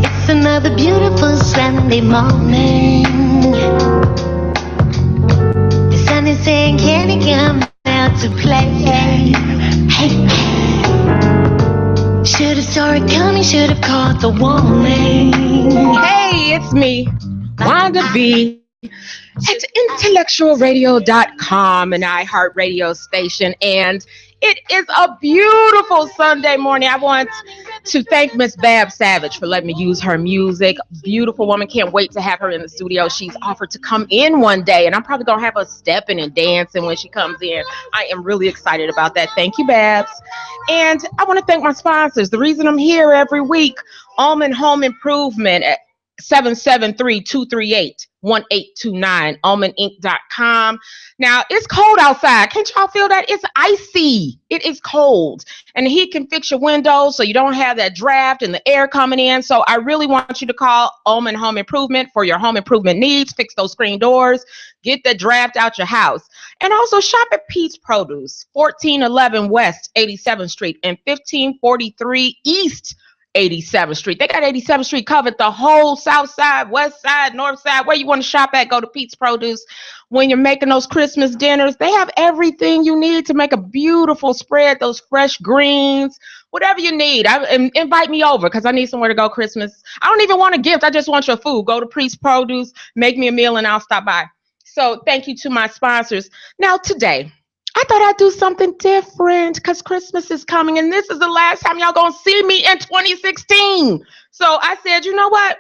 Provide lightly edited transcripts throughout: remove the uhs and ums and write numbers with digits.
It's another beautiful Sunday morning. The sun is saying, can you come out to play? Hey, should have saw it coming, should have caught the warning. Hey, it's me, Wanda B. It's IntellectualRadio.com, an iHeartRadio station, and it is a beautiful Sunday morning. I want to thank Miss Bab Savage for letting me use her music. Beautiful woman. Can't wait to have her in the studio. She's offered to come in one day, and I'm probably going to have her stepping and dancing when she comes in. I am really excited about that. Thank you, Babs. And I want to thank my sponsors. The reason I'm here every week, Almond Home Improvement at 773-238-1829, almondinc.com. Now, it's cold outside. Can't y'all feel that? It's icy. It is cold. And the heat can fix your windows so you don't have that draft and the air coming in. So I really want you to call Almond Home Improvement for your home improvement needs. Fix those screen doors. Get the draft out your house. And also shop at Pete's Produce, 1411 West 87th Street and 1543 East 87th Street. They got 87th Street covered, the whole south side, west side, north side. Where you want to shop at, go to Pete's Produce. When you're making those Christmas dinners, they have everything you need to make a beautiful spread, those fresh greens, whatever you need. Invite me over because I need somewhere to go Christmas. I don't even want a gift. I just want your food. Go to Pete's Produce, make me a meal, and I'll stop by. So thank you to my sponsors. Now today, I thought I'd do something different because Christmas is coming and this is the last time y'all gonna see me in 2016. So I said, you know what?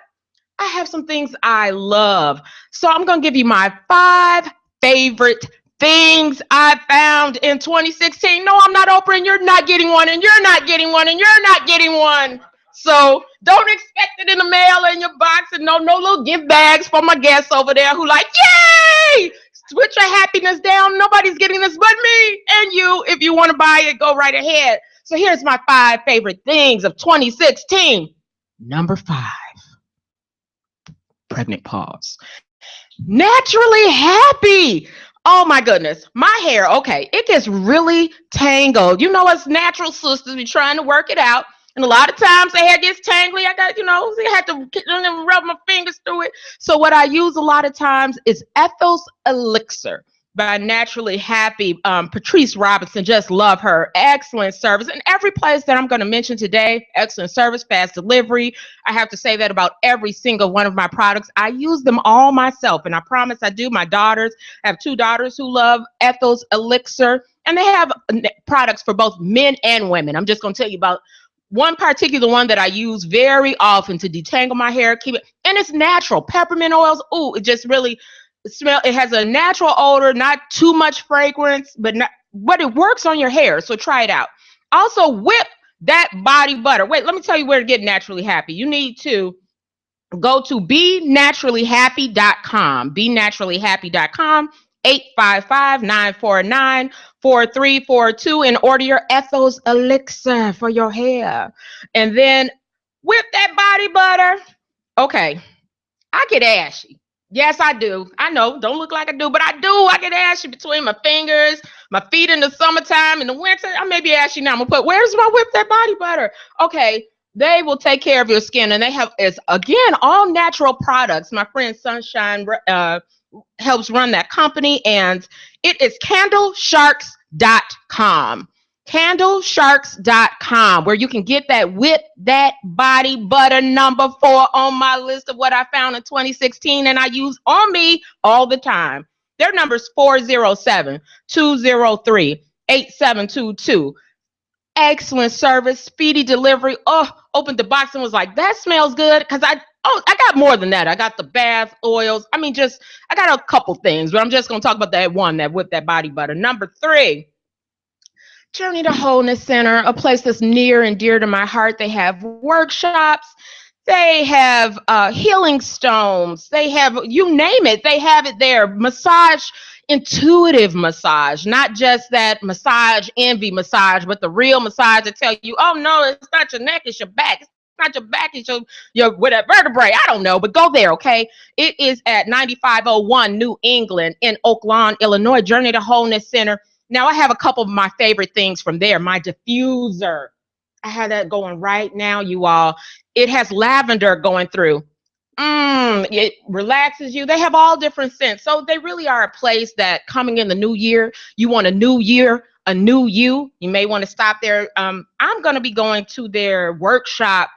I have some things I love. So I'm gonna give you my 5 favorite things I found in 2016. No, I'm not Oprah and you're not getting one and you're not getting one and you're not getting one. So don't expect it in the mail or in your box and no little gift bags for my guests over there who like, yay! Switch your happiness down. Nobody's getting this but me and you. If you want to buy it, go right ahead. So here's my 5 favorite things of 2016. Number 5. Pregnant pause. Naturally happy. Oh my goodness. My hair, okay, it gets really tangled. You know us natural sisters, we trying to work it out. And a lot of times the hair gets tangly. I got, I had to rub my fingers through it. So what I use a lot of times is Ethel's Elixir by Naturally Happy. Patrice Robinson, just love her. Excellent service. And every place that I'm going to mention today, excellent service, fast delivery. I have to say that about every single one of my products. I use them all myself. And I promise I do. My daughters, I have 2 daughters who love Ethel's Elixir. And they have products for both men and women. I'm just going to tell you about one particular one that I use very often to detangle my hair, keep it, and it's natural. Peppermint oils, ooh, it just really smell. It has a natural odor, not too much fragrance, but it works on your hair. So try it out. Also, whip that body butter. Wait, let me tell you where to get naturally happy. You need to go to benaturallyhappy.com. Benaturallyhappy.com. 855-949-4342 and order your Ethel's Elixir for your hair. And then whip that body butter. Okay, I get ashy. Yes, I do. I know, don't look like I do, but I do. I get ashy between my fingers, my feet in the summertime, in the winter. I may be ashy now. I'm gonna put, where's my whip that body butter? Okay, they will take care of your skin, and they have, it's again, all natural products. My friend Sunshine helps run that company, and it is candlesharks.com. Candlesharks.com, where you can get that whip that body butter number 4 on my list of what I found in 2016 and I use on me all the time. Their number is 407-203-8722. Excellent service, speedy delivery. Oh, opened the box and was like, that smells good, because I got more than that. I got the bath oils. I got a couple things, but I'm just going to talk about that one, that whip that body butter. Number 3, Journey to Wholeness Center, a place that's near and dear to my heart. They have workshops. They have healing stones. They have, you name it, they have it there. Massage, intuitive massage, not just that massage envy massage, but the real massage that tell you, oh no, it's not your neck, it's your back. It's not your back, it's your whatever vertebrae. I don't know, but go there, okay? It is at 9501 New England in Oak Lawn, Illinois, Journey to Wholeness Center. Now I have a couple of my favorite things from there. My diffuser. I have that going right now, you all. It has lavender going through. It relaxes you. They have all different scents. So they really are a place that coming in the new year, you want a new year, a new you. You may want to stop there. I'm going to be going to their workshop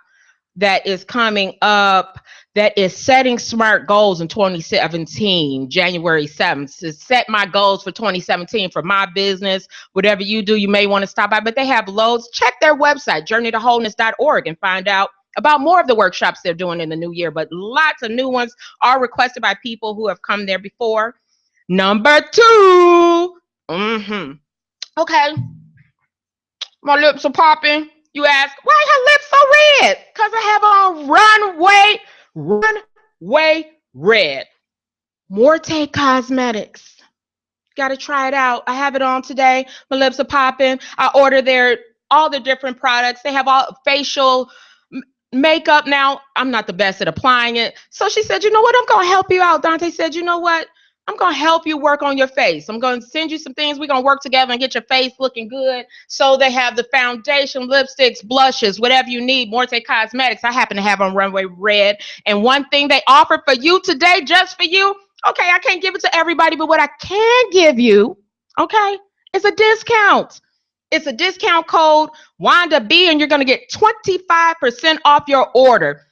that is coming up, that is setting smart goals in 2017, January 7th, to set my goals for 2017 for my business. Whatever you do, you may want to stop by, but they have loads. Check their website, journeytowholeness.org, and find out about more of the workshops they're doing in the new year. But lots of new ones are requested by people who have come there before. Number 2. Okay, my lips are popping. You ask, why her lips so red? Because I have on runway red. Morte Cosmetics. Got to try it out. I have it on today. My lips are popping. I order all the different products. They have all facial makeup. Now, I'm not the best at applying it. So she said, you know what? I'm going to help you out. Dante said, you know what? I'm going to help you work on your face. I'm going to send you some things. We're going to work together and get your face looking good. So they have the foundation, lipsticks, blushes, whatever you need. Morte Cosmetics. I happen to have on runway red. And one thing they offer for you today, just for you. Okay, I can't give it to everybody, but what I can give you, okay, is a discount. It's a discount code, Wanda B, and you're going to get 25% off your order.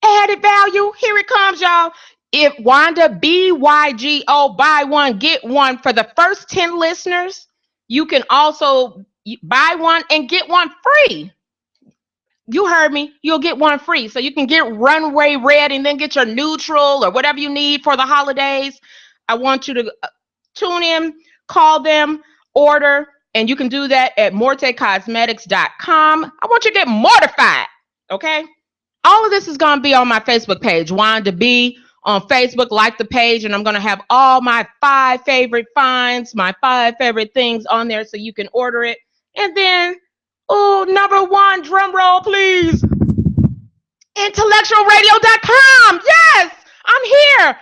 Added value. Here it comes, y'all. If Wanda BYGO, buy one, get one, for the first 10 listeners, you can also buy one and get one free. You heard me. You'll get one free. So you can get runway red and then get your neutral or whatever you need for the holidays. I want you to tune in, call them, order, and you can do that at mortecosmetics.com. I want you to get mortified, okay? All of this is going to be on my Facebook page, Wanda B, on Facebook. Like the page, and I'm going to have all my 5 favorite finds, my 5 favorite things on there so you can order it. And then, number 1, drum roll, please. IntellectualRadio.com. Yes, I'm here.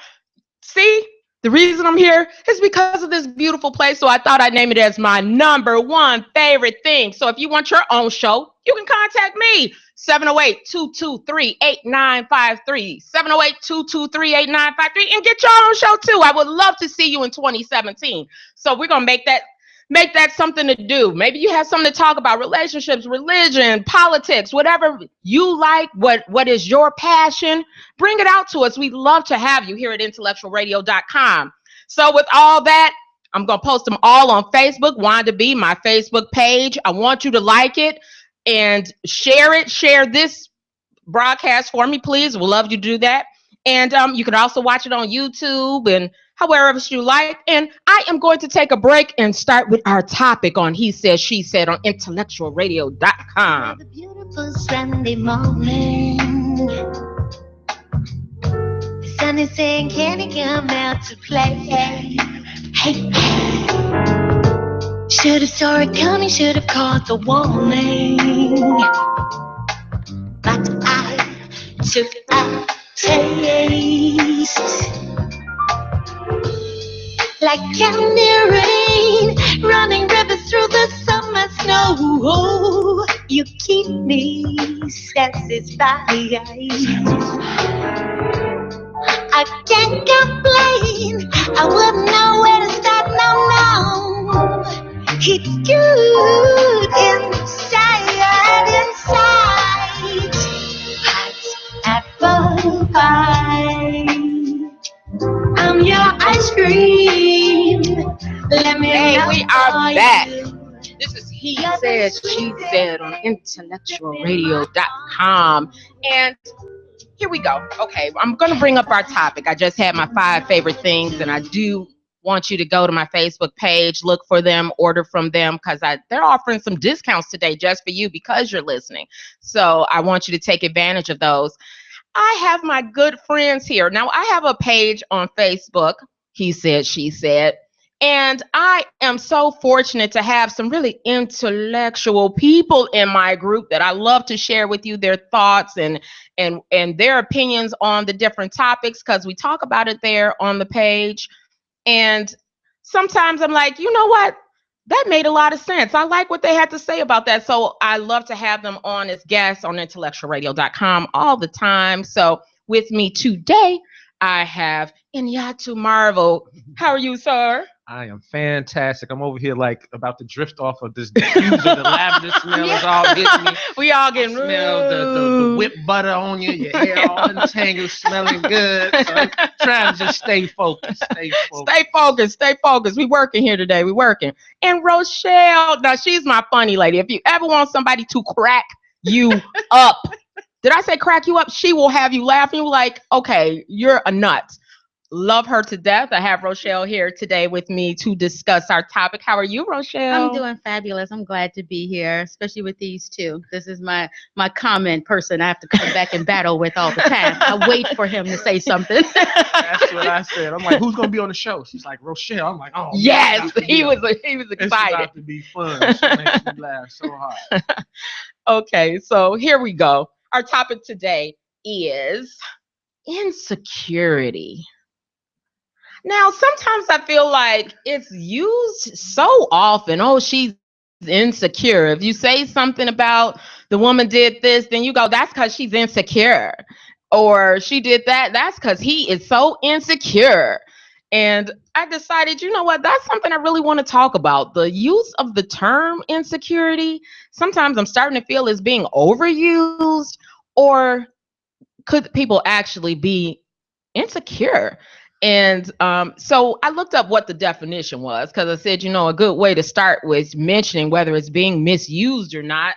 See, the reason I'm here is because of this beautiful place. So I thought I'd name it as my number 1 favorite thing. So if you want your own show, you can contact me. 708-223-8953. 708-223-8953, and get your own show too. I would love to see you in 2017. So we're going to make that something to do. Maybe you have something to talk about: relationships, religion, politics, whatever you like, what is your passion. Bring it out to us. We'd love to have you here at IntellectualRadio.com. So with all that, I'm going to post them all on Facebook, Wanda B, my Facebook page. I want you to like it and share it. Share this broadcast for me, please. We'd love you to do that. And you can also watch it on YouTube and however you like. And I am going to take a break and start with our topic on He Said, She Said on IntellectualRadio.com. The beautiful Sunday morning, the sun is saying, can you come out to play? Hey, should have saw it coming, should have caught the warning, but I took a taste. Like candy rain, running rivers through the summer snow. You keep me satisfied. I can't complain, I wouldn't know where to start, no. It's good inside. Hot apple pie, I'm your ice cream. Let me Hey, we are back. You. This is He Said, She Said on IntellectualRadio.com. And here we go. Okay, I'm going to bring up our topic. I just had my 5 favorite things, and I do want you to go to my Facebook page, look for them, order from them, because they're offering some discounts today just for you because you're listening. So I want you to take advantage of those. I have my good friends here. Now, I have a page on Facebook, He Said, She Said, and I am so fortunate to have some really intellectual people in my group that I love to share with you their thoughts and their opinions on the different topics, because we talk about it there on the page. And sometimes I'm like, you know what? that made a lot of sense. I like what they had to say about that. So I love to have them on as guests on IntellectualRadio.com all the time. So with me today, I have Inyatu Marvel. How are you, sir? I am fantastic. I'm over here like about to drift off of this diffuser. The lavender smell is all getting me. We all getting smell the whipped butter on you. Your hair all entangled, smelling good. So I'm trying to just stay focused. Stay focused. We working here today. We working. And Rochelle, now she's my funny lady. If you ever want somebody to crack you up, did I say crack you up? She will have you laughing like, okay, you're a nut. Love her to death. I have Rochelle here today with me to discuss our topic. How are you, Rochelle? I'm doing fabulous. I'm glad to be here, especially with these two. This is my comment person I have to come back and battle with all the time. I wait for him to say something. That's what I said. I'm like, who's gonna be on the show? She's like, Rochelle. I'm like, oh yes, he was excited. It's about to be fun. She makes me laugh so hard. Okay, so here we go. Our topic today is insecurity. Now, sometimes I feel like it's used so often. Oh, she's insecure. If you say something about the woman did this, then you go, that's because she's insecure. Or she did that, that's because he is so insecure. And I decided, you know what, that's something I really want to talk about. The use of the term insecurity, sometimes I'm starting to feel is being overused, or could people actually be insecure? And so I looked up what the definition was, because I said, you know, a good way to start with mentioning whether it's being misused or not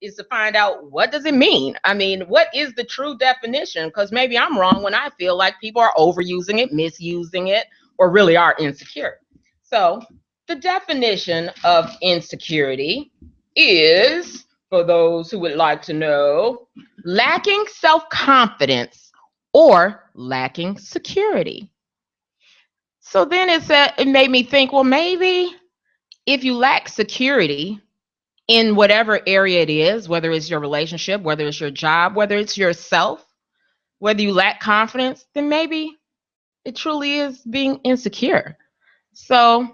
is to find out, what does it mean? I mean, what is the true definition? Because maybe I'm wrong when I feel like people are overusing it, misusing it, or really are insecure. So the definition of insecurity is, for those who would like to know, lacking self-confidence or lacking security. So then it made me think, well, maybe if you lack security in whatever area it is, whether it's your relationship, whether it's your job, whether it's yourself, whether you lack confidence, then maybe it truly is being insecure. So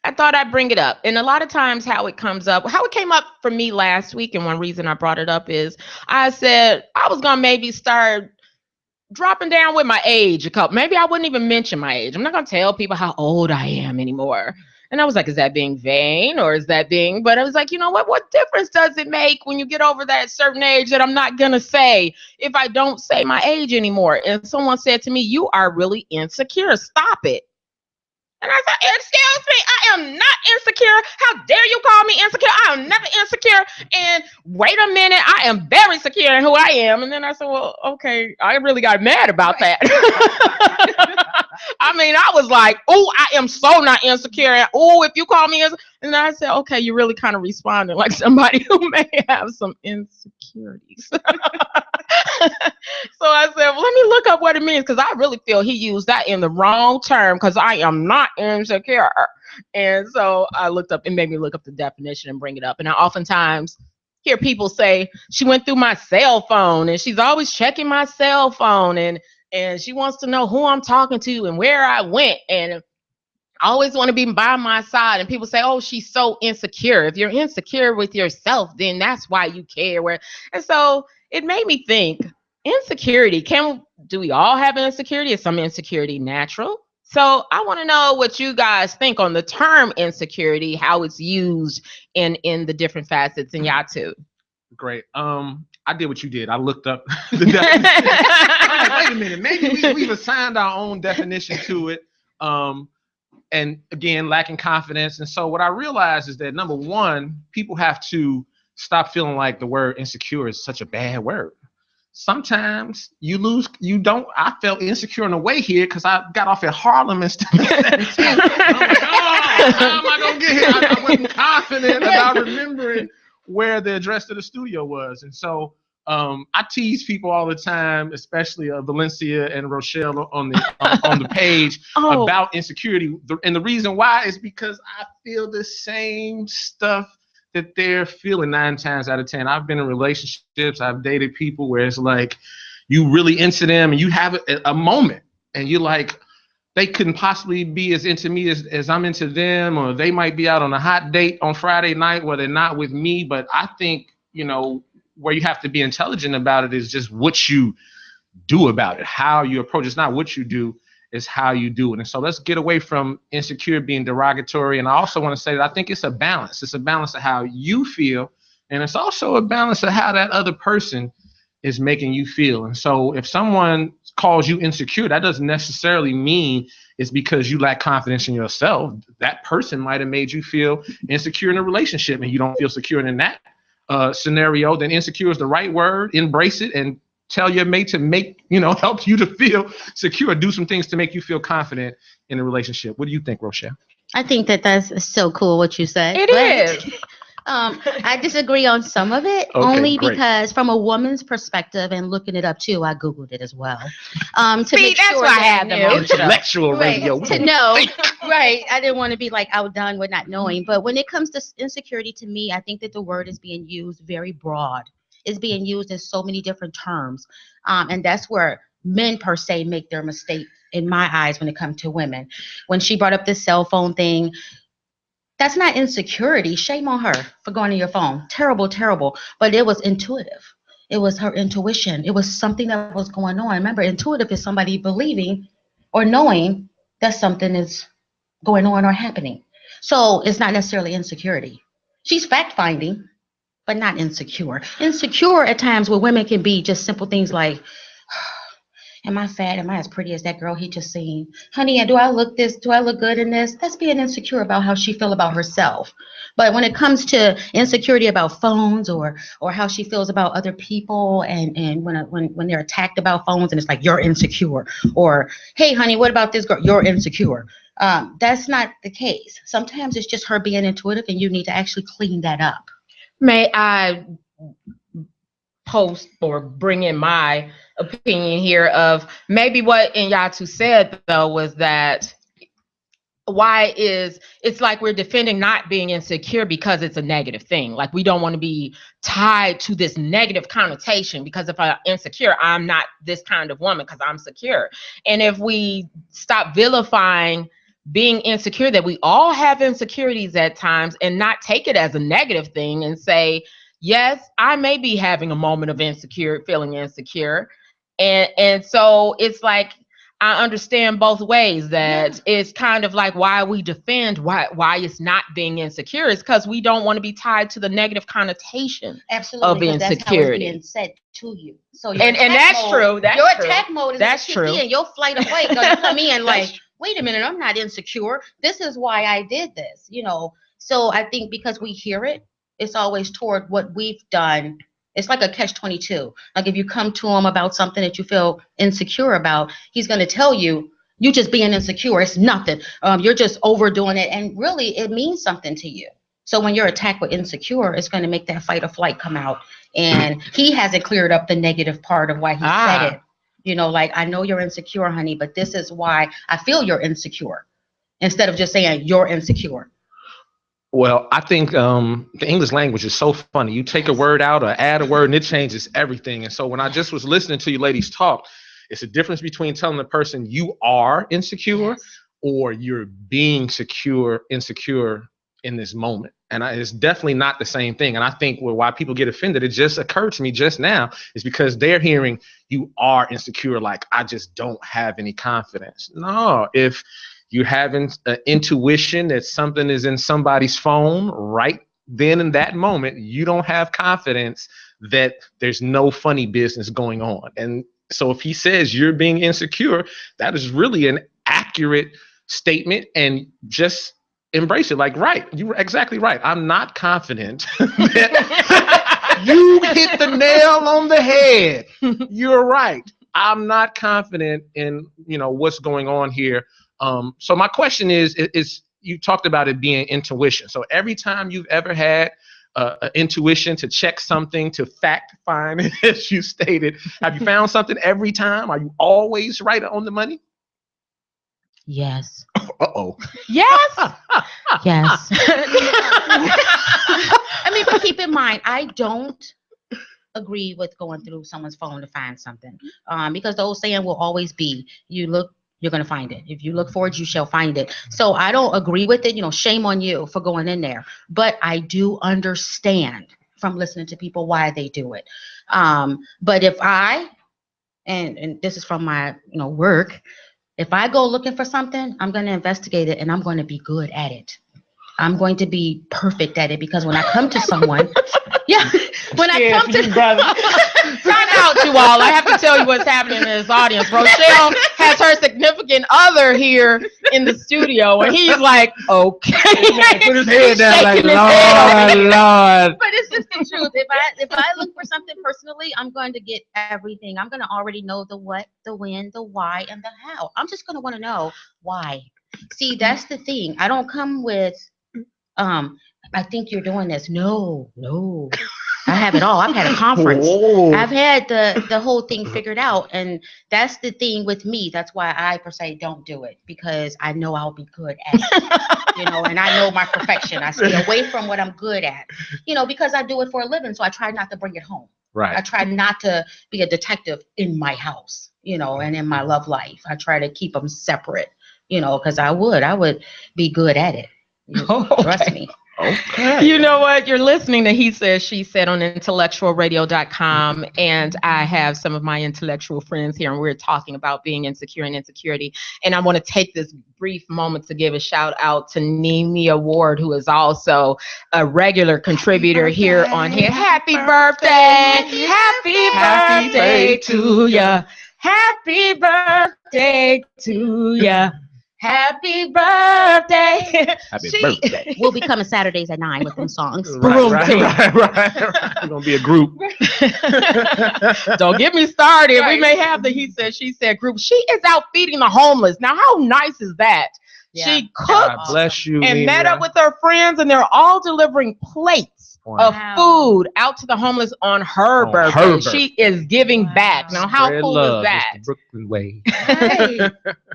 I thought I'd bring it up. And a lot of times how it came up for me last week, and one reason I brought it up is I said I was going to maybe start dropping down with my age maybe I wouldn't even mention my age. I'm not going to tell people how old I am anymore. And I was like, is that being vain, or is that being, but I was like, you know what difference does it make when you get over that certain age that I'm not going to say if I don't say my age anymore? And someone said to me, you are really insecure. Stop it. And I said, excuse me, I am not insecure. How dare you call me insecure? I am never insecure. And wait a minute, I am very secure in who I am. And then I said, well, okay, I really got mad about that. I mean, I was like, oh, I am so not insecure. And oh, if you call me insecure. And I said, okay, you really kind of responded like somebody who may have some insecurities. So I said, well, let me look up what it means, because I really feel he used that in the wrong term, because I am not insecure. And so I looked up, and made me look up the definition and bring it up. And I oftentimes hear people say, she went through my cell phone, and she's always checking my cell phone, and she wants to know who I'm talking to and where I went, and I always want to be by my side. And people say, oh, she's so insecure. If you're insecure with yourself, then that's why you care. And so it made me think, insecurity, do we all have insecurity? Is some insecurity natural? So I want to know what you guys think on the term insecurity, how it's used in the different facets in y'all too. Great. I did what you did. I looked up the definition. I'm like, wait a minute, maybe we've assigned our own definition to it. And again, lacking confidence. And so what I realized is that, number one, people have to stop feeling like the word insecure is such a bad word. Sometimes I felt insecure in a way here because I got off at Harlem instead of 17. I'm like, how am I going to get here? I wasn't confident about remembering where the address to the studio was. And so I tease people all the time, especially Valencia and Rochelle on the page about insecurity. And the reason why is because I feel the same stuff that they're feeling 9 times out of 10. I've been in relationships. I've dated people where it's like you really into them and you have a moment and you're like, they couldn't possibly be as into me as I'm into them, or they might be out on a hot date on Friday night where they're not with me. But I think, where you have to be intelligent about it is just what you do about it, how you approach it. It's not what you do, it's how you do it. And so let's get away from insecure being derogatory. And I also want to say that I think it's a balance. It's a balance of how you feel, and it's also a balance of how that other person is making you feel. And so if someone calls you insecure, that doesn't necessarily mean it's because you lack confidence in yourself. That person might have made you feel insecure in a relationship, and you don't feel secure in that scenario. Then insecure is the right word. Embrace it and tell your mate to help you to feel secure. Do some things to make you feel confident in a relationship. What do you think, Rochelle? I think that's so cool what you said. It is. I disagree on some of it, only because from a woman's perspective, and looking it up too, I Googled it as well. To See, make that's sure why I that had them knew. on the show. Intellectual radio. To know, right. I didn't want to be like outdone with not knowing. But when it comes to insecurity, to me, I think that the word is being used very broad. It's being used in so many different terms. And that's where men per se make their mistake in my eyes when it comes to women. When she brought up this cell phone thing, that's not insecurity. Shame on her for going to your phone. Terrible, terrible. But it was intuitive. It was her intuition. It was something that was going on. Remember, intuitive is somebody believing or knowing that something is going on or happening. So it's not necessarily insecurity. She's fact-finding, but not insecure. Insecure at times where women can be just simple things like, am I fat? Am I as pretty as that girl he just seen? Honey, do I look good in this? That's being insecure about how she feel about herself. But when it comes to insecurity about phones or how she feels about other people, and when they're attacked about phones, and it's like, you're insecure, or hey honey, what about this girl? You're insecure. That's not the case. Sometimes it's just her being intuitive, and you need to actually clean that up. May I post or bring in my opinion here of maybe what Inyatu said though was that it's like we're defending not being insecure because it's a negative thing. Like we don't want to be tied to this negative connotation, because if I'm insecure, I'm not this kind of woman because I'm secure. And if we stop vilifying being insecure, that we all have insecurities at times, and not take it as a negative thing and say, yes, I may be having a moment of feeling insecure. And so it's like, I understand both ways that it's kind of like why we defend why it's not being insecure is because we don't want to be tied to the negative connotation of insecurity. That's how it's being said to you. So and that's true. That's your true. attack mode is that's true. In. Your flight or fight gonna come in like, wait a minute, I'm not insecure. This is why I did this. So I think because we hear it, it's always toward what we've done. It's like a catch-22. Like if you come to him about something that you feel insecure about, he's going to tell you, you just being insecure, it's nothing. You're just overdoing it. And really, it means something to you. So when you're attacked with insecure, it's going to make that fight or flight come out. And he hasn't cleared up the negative part of why he said it. Like, I know you're insecure, honey, but this is why I feel you're insecure. Instead of just saying you're insecure. Well, I think the English language is so funny. You take a word out or add a word and it changes everything. And so when I just was listening to you ladies talk, it's a difference between telling the person you are insecure or you're being insecure in this moment. And it's definitely not the same thing. And I think why people get offended, it just occurred to me just now, is because they're hearing you are insecure, like I just don't have any confidence. No, if you're having an intuition that something is in somebody's phone right then in that moment, you don't have confidence that there's no funny business going on. And so if he says you're being insecure, that is really an accurate statement, and just embrace it. Like, right, you were exactly right. I'm not confident that you hit the nail on the head. You're right. I'm not confident in, what's going on here. So my question is you talked about it being intuition. So every time you've ever had an intuition to check something, to fact find, as you stated, have you found something every time? Are you always right on the money? Yes. Uh-oh. Yes. Yes. But keep in mind, I don't agree with going through someone's phone to find something. Because the old saying will always be, you look you're going to find it. If you look for it, you shall find it. So I don't agree with it. Shame on you for going in there. But I do understand from listening to people why they do it. But if and this is from my work, if I go looking for something, I'm going to investigate it and I'm going to be good at it. I'm going to be perfect at it, because when I come to someone, I come to brother. Time out, you all. I have to tell you what's happening in this audience. Rochelle has her significant other here in the studio, and he's like, okay. Put his head down like, Lord. But it's just the truth. If I look for something personally, I'm going to get everything. I'm going to already know the what, the when, the why, and the how. I'm just going to want to know why. See, that's the thing. I don't come with, I think you're doing this. No. I have it all. I've had a conference. I've had the whole thing figured out. And that's the thing with me. That's why I per se don't do it, because I know I'll be good at it. And I know my perfection. I stay away from what I'm good at, because I do it for a living. So I try not to bring it home. Right. I try not to be a detective in my house, and in my love life. I try to keep them separate, because I would be good at it. Trust me. Okay. You know what? You're listening to He Said, She Said on IntellectualRadio.com. And I have some of my intellectual friends here, and we're talking about being insecure and insecurity. And I want to take this brief moment to give a shout out to Nemia Ward, who is also a regular contributor here on here. Happy birthday! Happy birthday to ya! Happy birthday to ya! Happy birthday. Happy birthday. We'll be coming Saturdays at 9 with them songs. Right. We're going to be a group. Don't get me started. Right. We may have the He Said, She Said group. She is out feeding the homeless. Now, how nice is that? Yeah. She cooked God bless you, and Nina. met up with her friends, and they're all delivering plates of food out to the homeless on her birthday. She is giving back. Now, how cool is that? It's the Brooklyn way. Right.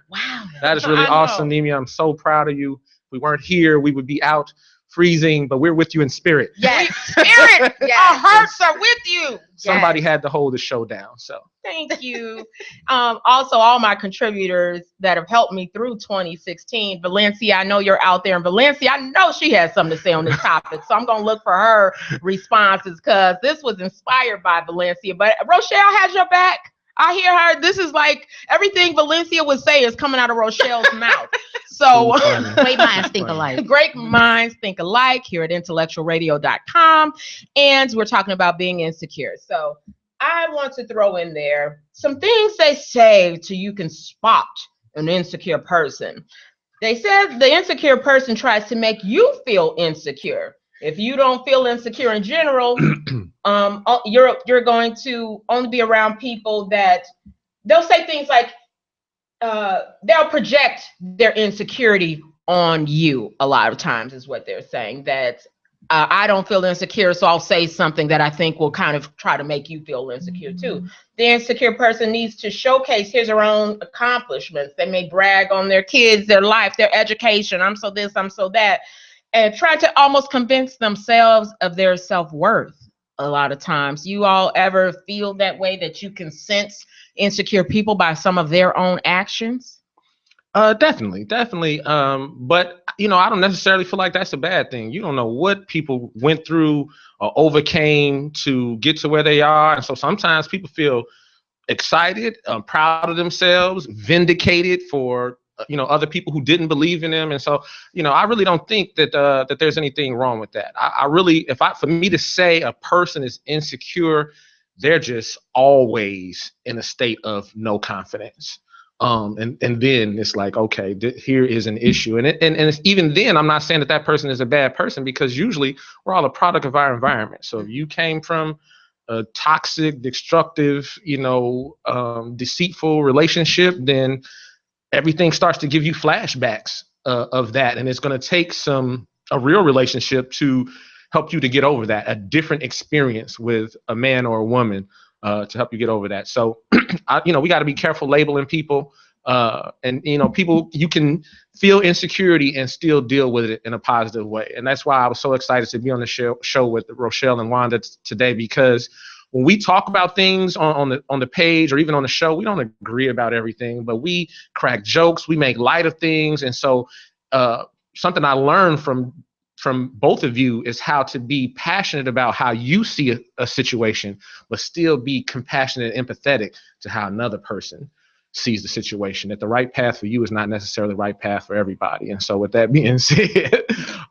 Wow. That is really awesome, Nemia. I'm so proud of you. If we weren't here, we would be out freezing, but we're with you in spirit. Yes, spirit. Our hearts are with you. Somebody had to hold the show down. So thank you. Also, all my contributors that have helped me through 2016. Valencia, I know you're out there. And Valencia, I know she has something to say on this topic. So I'm going to look for her responses, because this was inspired by Valencia. But Rochelle has your back. I hear her. This is like everything Valencia would say is coming out of Rochelle's mouth. So great minds think alike. Great minds think alike here at IntellectualRadio.com. And we're talking about being insecure. So I want to throw in there some things they say so you can spot an insecure person. They said the insecure person tries to make you feel insecure. If you don't feel insecure in general, you're going to only be around people that they'll say things like, they'll project their insecurity on you a lot of times, is what they're saying. That I don't feel insecure, so I'll say something that I think will kind of try to make you feel insecure too. The insecure person needs to showcase his or her own accomplishments. They may brag on their kids, their life, their education. I'm so this, I'm so that. And try to almost convince themselves of their self-worth a lot of times. You all ever feel that way, that you can sense insecure people by some of their own actions? Definitely. But, I don't necessarily feel like that's a bad thing. You don't know what people went through or overcame to get to where they are. And so sometimes people feel excited, proud of themselves, vindicated for other people who didn't believe in them. And so, I really don't think that there's anything wrong with that. For me to say a person is insecure, they're just always in a state of no confidence. And then it's like, okay, here is an issue. And it's, even then, I'm not saying that person is a bad person, because usually we're all a product of our environment. So if you came from a toxic, destructive, deceitful relationship, then everything starts to give you flashbacks of that. And it's going to take a real relationship to help you to get over that, a different experience with a man or a woman to help you get over that. So, we got to be careful labeling people. People, you can feel insecurity and still deal with it in a positive way. And that's why I was so excited to be on the show with Rochelle and Wanda today, because when we talk about things on the page or even on the show, we don't agree about everything, but we crack jokes, we make light of things. And so something I learned from both of you is how to be passionate about how you see a situation, but still be compassionate and empathetic to how another person sees the situation. That the right path for you is not necessarily the right path for everybody. And so with that being said,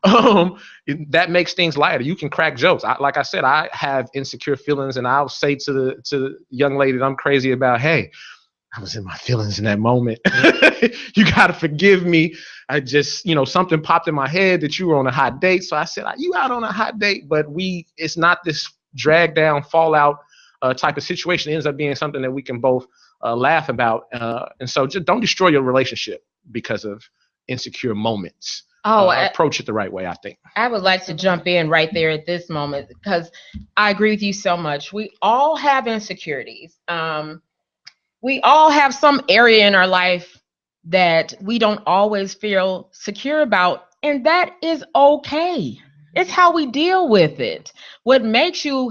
that makes things lighter. You can crack jokes. Like I said, I have insecure feelings, and I'll say to the young lady that I'm crazy about, hey, I was in my feelings in that moment. You got to forgive me. I just, something popped in my head that you were on a hot date. So I said, you out on a hot date, but it's not this drag down fallout type of situation. It ends up being something that we can both laugh about. And so just don't destroy your relationship because of insecure moments. Approach it the right way, I think. I would like to jump in right there at this moment because I agree with you so much. We all have insecurities. We all have some area in our life that we don't always feel secure about, and that is okay. It's how we deal with it. What makes you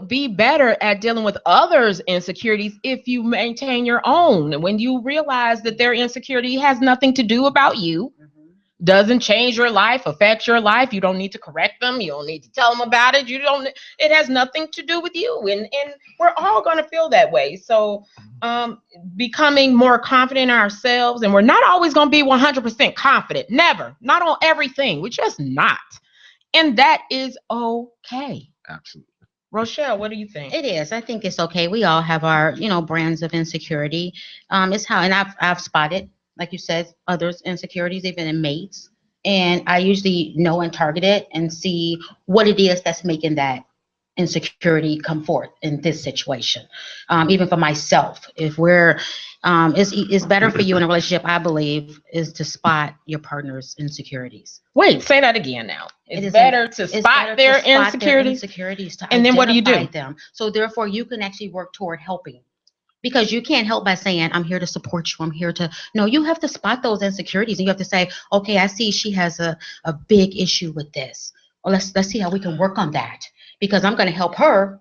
be better at dealing with others' insecurities if you maintain your own. And when you realize that their insecurity has nothing to do about you, doesn't change your life, affect your life, you don't need to correct them, you don't need to tell them about it, it has nothing to do with you. And we're all going to feel that way. So becoming more confident in ourselves, and we're not always going to be 100% confident, never, not on everything, we're just not. And that is okay. Absolutely. Rochelle, what do you think? It is. I think it's okay. We all have our, brands of insecurity. It's how, and I've spotted, like you said, others' insecurities, even in mates. And I usually know and target it and see what it is that's making that insecurity come forth in this situation. Even for myself, if it's better for you in a relationship, I believe, is to spot your partner's insecurities. Wait, say that again now. It's better to spot their insecurities. And then what do you do? Them. So therefore, you can actually work toward helping. Because you can't help by saying, I'm here to support you. I'm here to, no, you have to spot those insecurities, and you have to say, okay, I see she has a big issue with this. Well, let's see how we can work on that, because I'm going to help her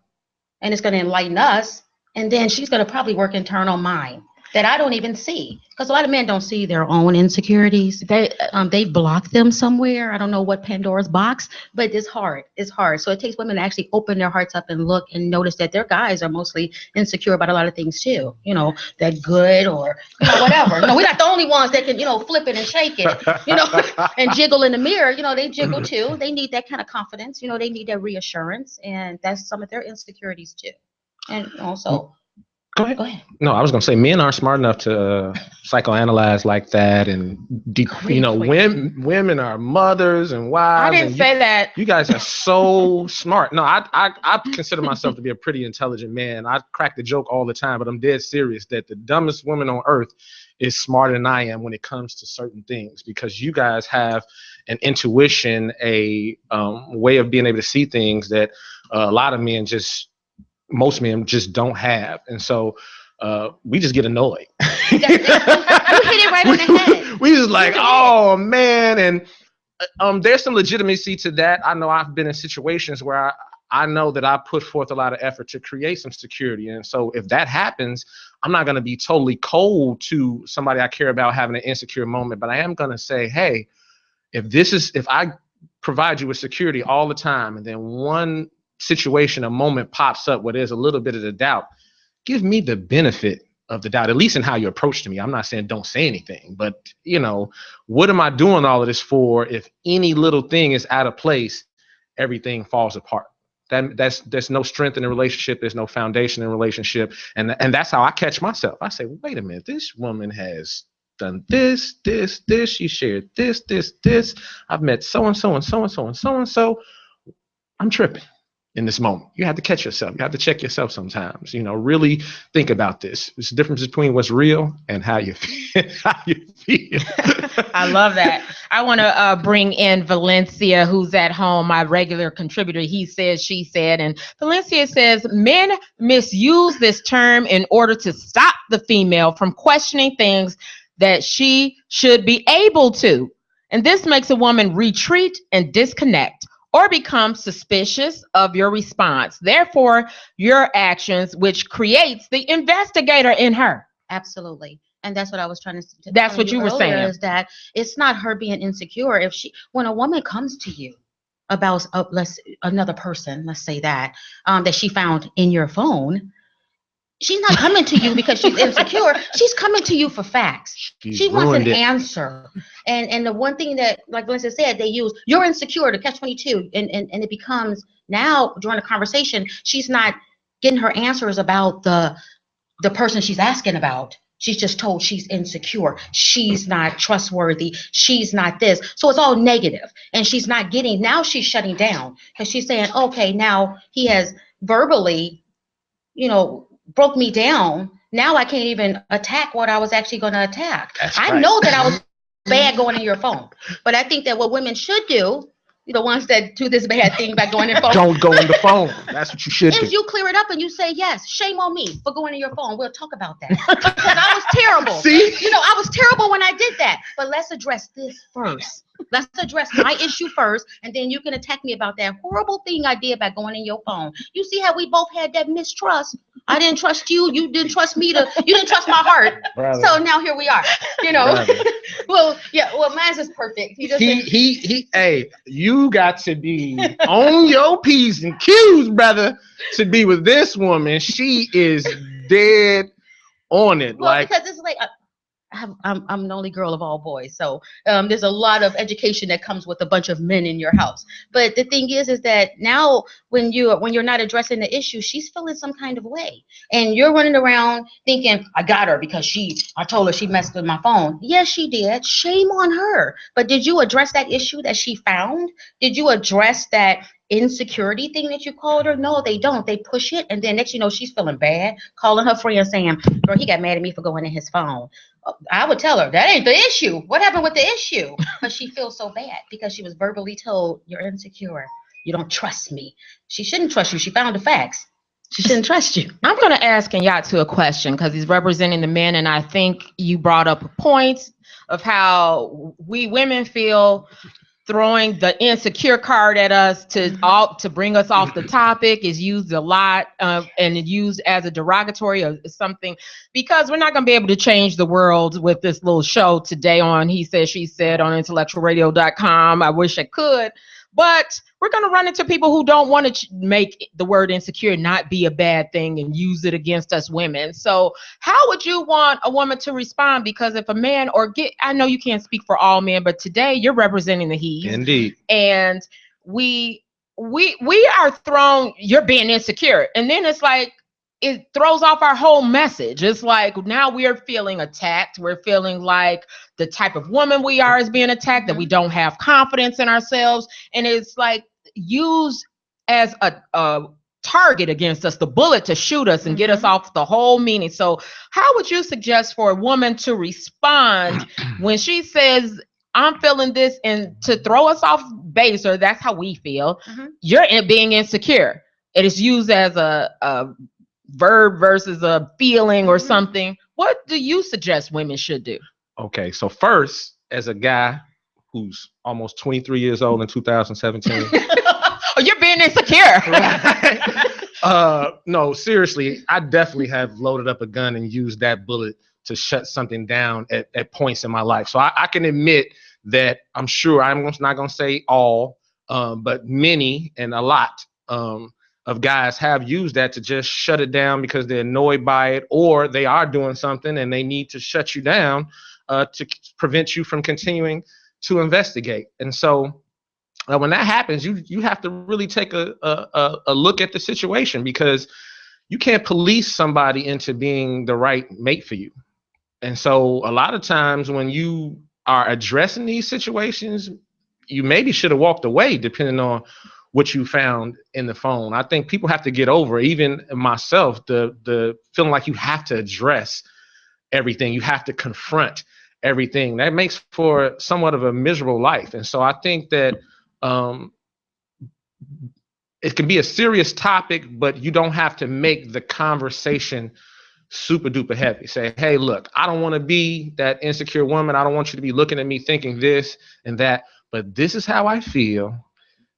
and it's going to enlighten us. And then she's going to probably work in turn on mine that I don't even see, because a lot of men don't see their own insecurities. They block them somewhere. I don't know what Pandora's box, but it's hard. It's hard. So it takes women to actually open their hearts up and look and notice that their guys are mostly insecure about a lot of things too. That good or whatever. We're not the only ones that can, flip it and shake it, and jiggle in the mirror. They jiggle too. They need that kind of confidence. They need that reassurance, and that's some of their insecurities too. And also. Go ahead. No, I was going to say men aren't smart enough to psychoanalyze like that. And, women are mothers and wives. I didn't say that. You guys are so smart. No, I consider myself to be a pretty intelligent man. I crack the joke all the time, but I'm dead serious that the dumbest woman on earth is smarter than I am when it comes to certain things, because you guys have an intuition, a way of being able to see things that most men just don't have. And so we just get annoyed. You hit it right on the head. We just like, oh man. And there's some legitimacy to that. I know I've been in situations where I know that I put forth a lot of effort to create some security. And so if that happens, I'm not going to be totally cold to somebody I care about having an insecure moment, but I am going to say, hey, if I provide you with security all the time, and then one situation, a moment pops up where there's a little bit of the doubt, give me the benefit of the doubt, at least in how you approach to me. I'm not saying don't say anything, but what am I doing all of this for? If any little thing is out of place, everything falls apart. There's no strength in the relationship. There's no foundation in the relationship. And that's how I catch myself. I say, wait a minute, this woman has done this. She shared this. I've met so-and-so and so-and-so and so-and-so. I'm tripping. In this moment, you have to catch yourself. You have to check yourself sometimes. Really think about this. There's a difference between what's real and how you feel. I love that. I want to bring in Valencia, who's at home, my regular contributor. He said, she said, and Valencia says, men misuse this term in order to stop the female from questioning things that she should be able to. And this makes a woman retreat and disconnect. or become suspicious of your response. Therefore, your actions, which creates the investigator in her. Absolutely. And that's what I was trying to That's tell what you were earlier, saying. is that it's not her being insecure. When a woman comes to you about another person, let's say that she found in your phone, she's not coming to you because she's insecure. She's coming to you for facts. She wants an answer. And the one thing that, like Melissa said, they use, you're insecure, to catch-22, and it becomes, now during the conversation, she's not getting her answers about the person she's asking about. She's just told she's insecure. She's not trustworthy. She's not this. So it's all negative. And she's not getting, now she's shutting down because she's saying, okay, now he has verbally, broke me down. Now I can't even attack what I was actually going to attack. I know that I was bad going in your phone. But I think that what women should do, the ones that do this bad thing by going in phone. Don't go in the phone. That's what you should do. If you clear it up and you say, yes, shame on me for going in your phone. We'll talk about that. Because I was terrible. See? I was terrible when I did that. But let's address this first. Let's address my issue first, and then you can attack me about that horrible thing I did by going in your phone. You see how we both had that mistrust? I didn't trust you. You didn't trust me. You didn't trust my heart. Brother. So now here we are. Well, mine's is perfect. Hey, you got to be on your P's and Q's, brother, to be with this woman. She is dead on it. Well, because it's like, I'm the only girl of all boys, so there's a lot of education that comes with a bunch of men in your house. But the thing is that now when you're not addressing the issue, she's feeling some kind of way, and you're running around thinking, I got her because I told her she messed with my phone. Yes, she did. Shame on her. But did you address that issue that she found? Did you address that insecurity thing that you called her? No, they don't. They push it, and then next she's feeling bad, calling her friend saying, girl, he got mad at me for going in his phone. I would tell her that ain't the issue. What happened with the issue? But she feels so bad because she was verbally told, you're insecure. You don't trust me. She shouldn't trust you. She found the facts. She shouldn't trust you. I'm going to ask Kenyatte a question because he's representing the men, and I think you brought up a point of how we women feel throwing the insecure card at us to bring us off the topic is used a lot and used as a derogatory or something, because we're not going to be able to change the world with this little show today on He Said, She Said on IntellectualRadio.com. I wish I could, but we're going to run into people who don't want to make the word insecure not be a bad thing and use it against us women. So how would you want a woman to respond? Because if a man I know you can't speak for all men, but today you're representing the he. Indeed. And we are thrown, you're being insecure. And then it's like, it throws off our whole message. It's like now we're feeling attacked. We're feeling like the type of woman we are is being attacked, that we don't have confidence in ourselves. And it's like used as a target against us, the bullet to shoot us and get us off the whole meaning. So how would you suggest for a woman to respond when she says, I'm feeling this, and to throw us off base, or that's how we feel, you're being insecure? It is used as a verb versus a feeling or something. What do you suggest women should do? Okay, so first, as a guy who's almost 23 years old in 2017. Oh, you're being insecure. No, seriously, I definitely have loaded up a gun and used that bullet to shut something down at points in my life. So I can admit that I'm sure, I'm not going to say all, but many and a lot of guys have used that to just shut it down because they're annoyed by it, or they are doing something and they need to shut you down to prevent you from continuing to investigate. And so when that happens, you have to really take a look at the situation, because you can't police somebody into being the right mate for you. And so a lot of times when you are addressing these situations, you maybe should have walked away, depending on what you found in the phone. I think people have to get over, even myself, the feeling like you have to address everything. You have to confront everything. That makes for somewhat of a miserable life. And so I think that it can be a serious topic, but you don't have to make the conversation super duper heavy. Say, hey, look, I don't want to be that insecure woman. I don't want you to be looking at me thinking this and that, but this is how I feel.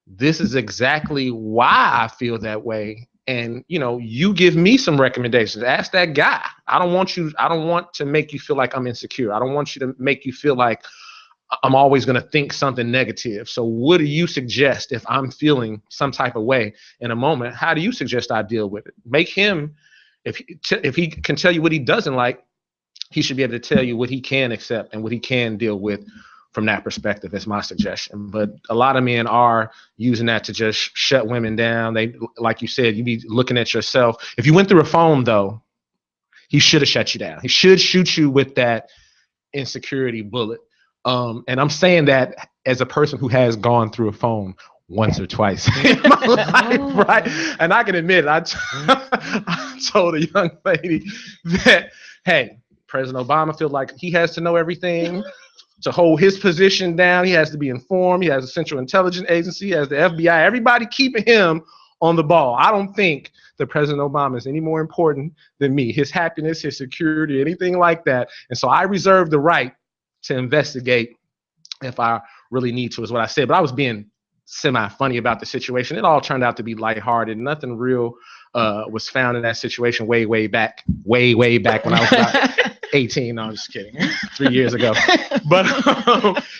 this is exactly why I feel that way. And, you give me some recommendations. Ask that guy. I don't want to make you feel like I'm insecure. I don't want you to make you feel like I'm always going to think something negative. So what do you suggest if I'm feeling some type of way in a moment? How do you suggest I deal with it? Make him, if he can tell you what he doesn't like, he should be able to tell you what he can accept and what he can deal with from that perspective. Is my suggestion. But a lot of men are using that to just shut women down. They, like you said, you be looking at yourself. If you went through a phone, though, he should have shut you down. He should shoot you with that insecurity bullet. And I'm saying that as a person who has gone through a phone once or twice in my life, right? And I can admit, I told a young lady that, hey, President Obama feels like he has to know everything to hold his position down. He has to be informed. He has a Central Intelligence Agency. He has the FBI. Everybody keeping him on the ball. I don't think that President Obama is any more important than me. His happiness, his security, anything like that. And so I reserve the right to investigate if I really need to, is what I said. But I was being semi-funny about the situation. It all turned out to be lighthearted. Nothing real was found in that situation way back when I was about 18. No, I'm just kidding. 3 years ago. But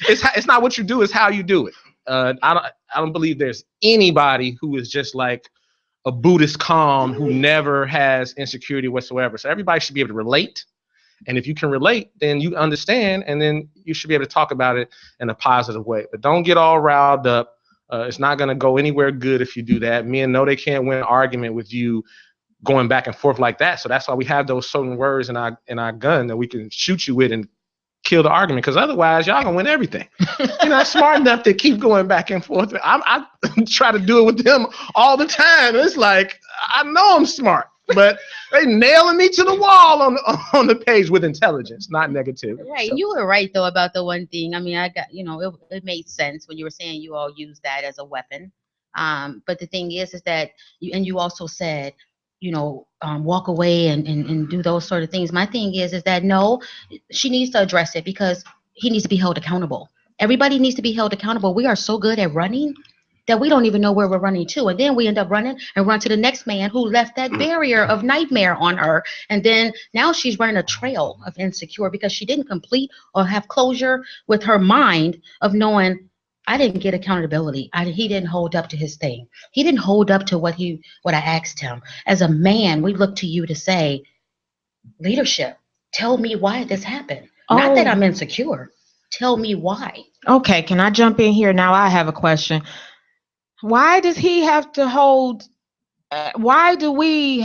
it's not what you do, it's how you do it. I don't believe there's anybody who is just like a Buddhist calm who never has insecurity whatsoever. So everybody should be able to relate. And if you can relate, then you understand, and then you should be able to talk about it in a positive way. But don't get all riled up. It's not going to go anywhere good if you do that. Men know they can't win an argument with you going back and forth like that. So that's why we have those certain words in our gun that we can shoot you with and kill the argument, because otherwise y'all gonna win everything. You're not smart enough to keep going back and forth. I try to do it with them all the time. It's like, I know I'm smart, but they nailing me to the wall on the page with intelligence, not negativity. Right. So. You were right though about the one thing. I mean, I got, it made sense when you were saying you all use that as a weapon. But the thing is that you also said, walk away and do those sort of things. My thing is that no, she needs to address it because he needs to be held accountable. Everybody needs to be held accountable. We are so good at running that we don't even know where we're running to. And then we end up running and run to the next man who left that barrier of nightmare on her. And then now she's running a trail of insecure because she didn't complete or have closure with her mind of knowing, I didn't get accountability. He didn't hold up to his thing. He didn't hold up to what I asked him. As a man, we look to you to say, leadership, tell me why this happened. Not that I'm insecure. Tell me why. Okay, can I jump in here? Now I have a question. Why does he have to hold? Who right do we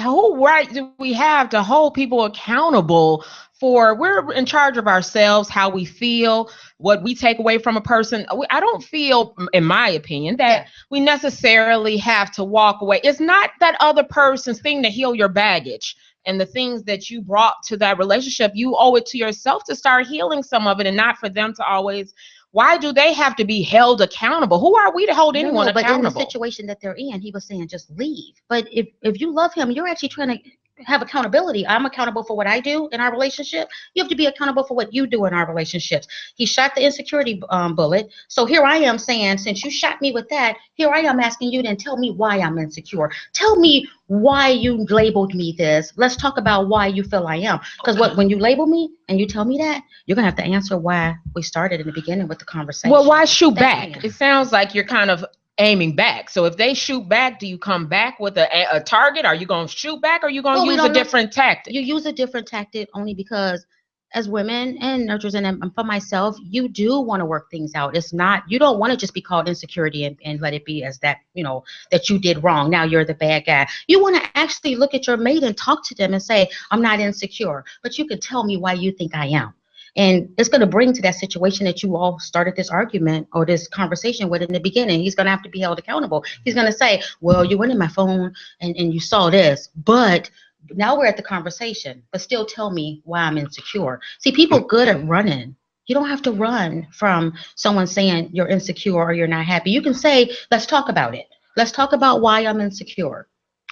have to hold people accountable for? We're in charge of ourselves, how we feel, what we take away from a person. I don't feel, in my opinion, that we necessarily have to walk away. It's not that other person's thing to heal your baggage and the things that you brought to that relationship. You owe it to yourself to start healing some of it, and not for them to always. Why do they have to be held accountable? Who are we to hold anyone accountable? But in the situation that they're in, he was saying just leave. But if you love him, you're actually trying to have accountability. I'm accountable for what I do in our relationship. You have to be accountable for what you do in our relationships. He shot the insecurity bullet. So here I am saying, since you shot me with that, here I am asking you to tell me why I'm insecure. Tell me why you labeled me this. Let's talk about why you feel I am. Because when you label me and you tell me that, you're going to have to answer why we started in the beginning with the conversation. Well, why shoot back? It sounds like you're kind of aiming back. So if they shoot back, do you come back with a target? Are you going to shoot back, or are you going to use a different tactic? You use a different tactic only because as women and nurturers, and for myself, you do want to work things out. It's not, you don't want to just be called insecurity and let it be as that, that you did wrong. Now you're the bad guy. You want to actually look at your mate and talk to them and say, I'm not insecure, but you can tell me why you think I am. And it's going to bring to that situation that you all started this argument or this conversation with in the beginning. He's going to have to be held accountable. He's going to say, well, you went in my phone and you saw this, but now we're at the conversation, but still tell me why I'm insecure. See, people good at running. You don't have to run from someone saying you're insecure or you're not happy. You can say, let's talk about it. Let's talk about why I'm insecure,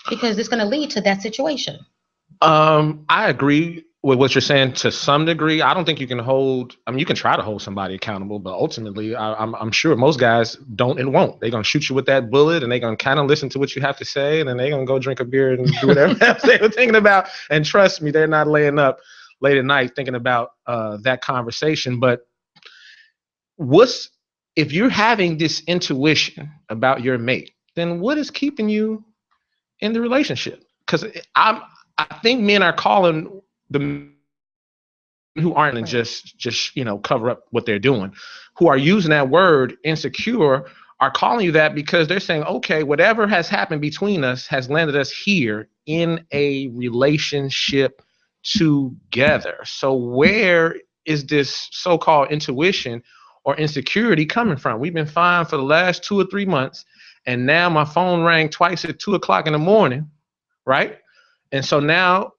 because it's going to lead to that situation. I agree with what you're saying to some degree. I don't think you can hold. I mean, you can try to hold somebody accountable, but ultimately, I'm sure most guys don't and won't. They're gonna shoot you with that bullet, and they're gonna kind of listen to what you have to say, and then they're gonna go drink a beer and do whatever else they were thinking about. And trust me, they're not laying up late at night thinking about that conversation. But if you're having this intuition about your mate, then what is keeping you in the relationship? Because I think men are calling the men who aren't and just cover up what they're doing, who are using that word insecure, are calling you that because they're saying, okay, whatever has happened between us has landed us here in a relationship together. So where is this so-called intuition or insecurity coming from? We've been fine for the last 2 or 3 months, and now my phone rang twice at 2 o'clock in the morning, right? And so now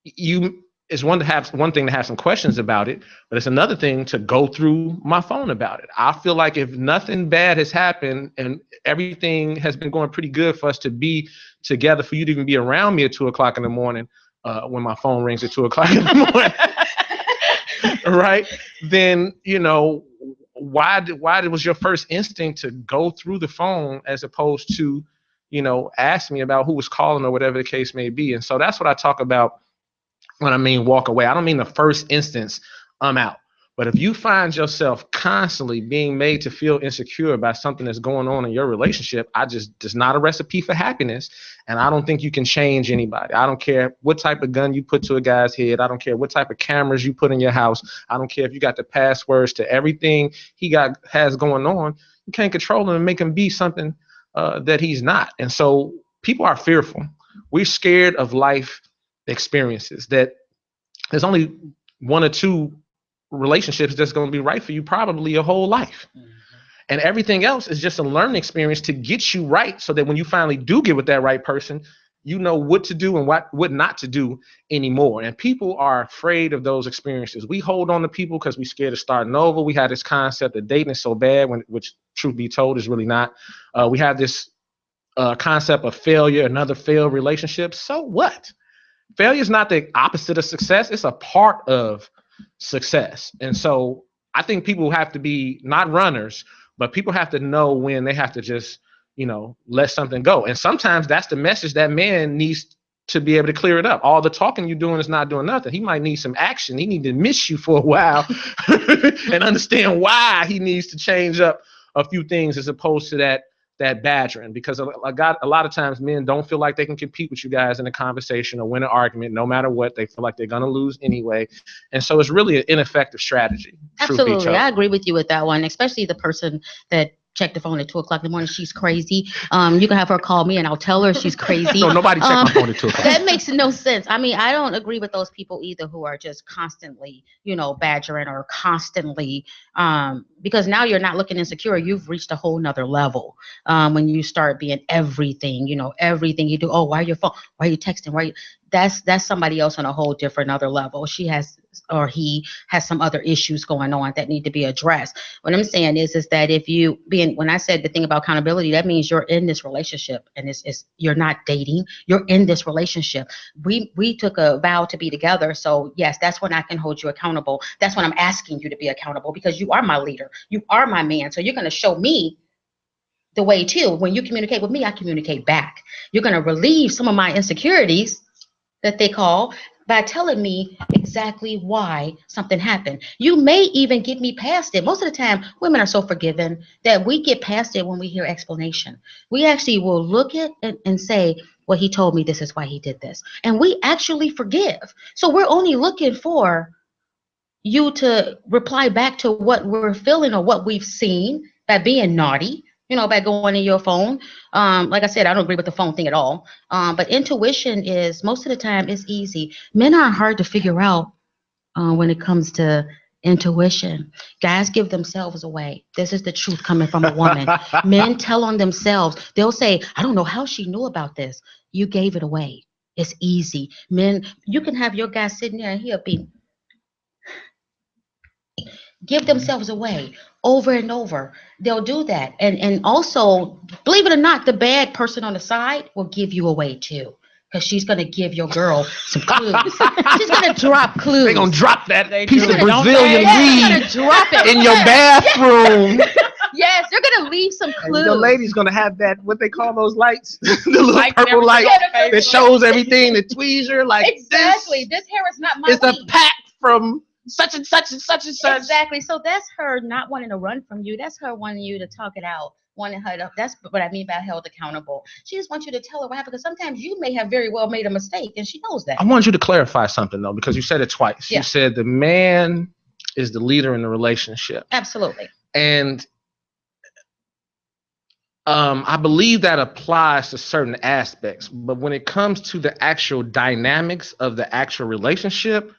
it's one thing to have some questions about it, but it's another thing to go through my phone about it. I feel like if nothing bad has happened and everything has been going pretty good for us to be together, for you to even be around me at 2 o'clock in the morning, when my phone rings at 2 o'clock in the morning, right? Then, why was your first instinct to go through the phone as opposed to, ask me about who was calling or whatever the case may be? And so that's what I talk about when I mean walk away. I don't mean the first instance I'm out. But if you find yourself constantly being made to feel insecure about something that's going on in your relationship, it's not a recipe for happiness. And I don't think you can change anybody. I don't care what type of gun you put to a guy's head. I don't care what type of cameras you put in your house. I don't care if you got the passwords to everything he has going on. You can't control him and make him be something that he's not. And so people are fearful. We're scared of life experiences, that there's only 1 or 2 relationships that's going to be right for you probably your whole life. Mm-hmm. And everything else is just a learning experience to get you right, so that when you finally do get with that right person, you know what to do and what not to do anymore. And people are afraid of those experiences. We hold on to people because we're scared of starting over. We have this concept that dating is so bad, which truth be told is really not. We have this concept of failure, another failed relationship. So what? Failure is not the opposite of success. It's a part of success. And so I think people have to be not runners, but people have to know when they have to just, let something go. And sometimes that's the message that man needs to be able to clear it up. All the talking you're doing is not doing nothing. He might need some action. He need to miss you for a while and understand why he needs to change up a few things, as opposed to that badgering. Because a lot of times men don't feel like they can compete with you guys in a conversation or win an argument. No matter what, they feel like they're going to lose anyway. And so it's really an ineffective strategy. Absolutely. I agree with you with that one, especially the person that checked the phone at 2 o'clock in the morning. She's crazy. You can have her call me and I'll tell her she's crazy. No, nobody checked my phone at 2 o'clock. That makes no sense. I mean, I don't agree with those people either, who are just constantly, badgering or constantly, because now you're not looking insecure. You've reached a whole nother level when you start being everything, everything you do. Oh, why your phone? Why are you texting? That's somebody else on a whole different other level. She has, or he has, some other issues going on that need to be addressed. What I'm saying is that if you when I said the thing about accountability, that means you're in this relationship, and it's you're not dating. You're in this relationship. We took a vow to be together. So yes, that's when I can hold you accountable. That's when I'm asking you to be accountable, because you are my leader. You are my man. So you're going to show me the way too. When you communicate with me, I communicate back. You're going to relieve some of my insecurities that they call by telling me exactly why something happened. You may even get me past it. Most of the time, women are so forgiving that we get past it when we hear explanation. We actually will look at it and say, well, he told me this is why he did this. And we actually forgive. So we're only looking for you to reply back to what we're feeling or what we've seen by being naughty, by going in your phone. Like I said, I don't agree with the phone thing at all. But intuition is, most of the time, it's easy. Men are hard to figure out when it comes to intuition. Guys give themselves away. This is the truth coming from a woman. Men tell on themselves. They'll say, I don't know how she knew about this. You gave it away. It's easy. Men, you can have your guy sitting there and he'll be give themselves away over and over. They'll do that. And also, believe it or not, the bad person on the side will give you away too. because she's going to give your girl some clues. She's going to drop clues. They're going to drop that They piece do of it. Brazilian They're weed going to drop it. in your bathroom. Yes, they're going to leave some And clues. your lady's going to have that, what they call those lights? The little Light purple never light goes that shows everything, that tweezer. Like, Exactly. This hair is not my It's a weed. pack from such and such and such and such. Exactly. So that's her not wanting to run from you. That's her wanting you to talk it out. Wanting her to, that's what I mean by held accountable. She just wants you to tell her what happened, because sometimes you may have very well made a mistake and she knows that. I want you to clarify something, though, because you said it twice. Yeah. You said the man is the leader in the relationship. Absolutely. And I believe that applies to certain aspects, but when it comes to the actual dynamics of the actual relationship,